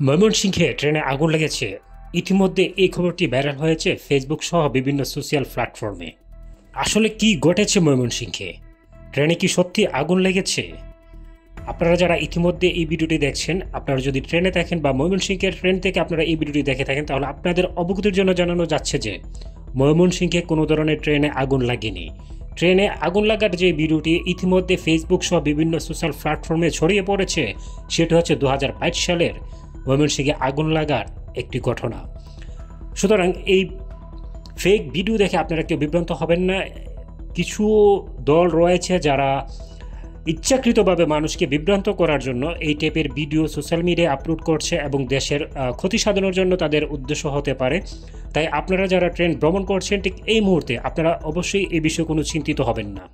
ময়মনসিংহে ট্রেনে আগুন লেগেছে। ইতিমধ্যে এই খবরটি ভাইরাল হয়েছে ফেসবুক সহ বিভিন্ন সোশ্যাল প্ল্যাটফর্মে। আসলে কি ঘটেছে ময়মনসিংহে? ট্রেনে কি সত্যি আগুন লেগেছে? আপনারা যারা ইতিমধ্যে এই ভিডিওটি দেখছেন, আপনারা যদি ট্রেনে দেখেন বা ময়মনসিংহের ট্রেন থেকে আপনারা এই ভিডিওটি দেখে থাকেন, তাহলে আপনাদের অবগতির জন্য জানানো যাচ্ছে যে ময়মনসিংহে কোনো ধরনের ট্রেনে আগুন লাগেনি। ট্রেনে আগুন লাগার যে ভিডিওটি ইতিমধ্যে ফেসবুক সহ বিভিন্ন সোশ্যাল প্ল্যাটফর্মে ছড়িয়ে পড়েছে, সেটি হচ্ছে 2022 সালের ময়মনসিংহে আগুন লাগার একটি ঘটনা। সুতরাং এই ফেক ভিডিও দেখে আপনারা কেউ বিভ্রান্ত হবেন না। কিছু দল রয়েছে যারা ইচ্ছাকৃতভাবে মানুষকে বিভ্রান্ত করার জন্য এই টাইপের ভিডিও সোশ্যাল মিডিয়ায় আপলোড করছে এবং দেশের ক্ষতি সাধনের জন্য তাদের উদ্দেশ্য হতে পারে। তাই আপনারা যারা ট্রেন ভ্রমণ করছেন ঠিক এই মুহূর্তে আপনারা অবশ্যই এই বিষয়ে কোনো চিন্তিত হবেন না।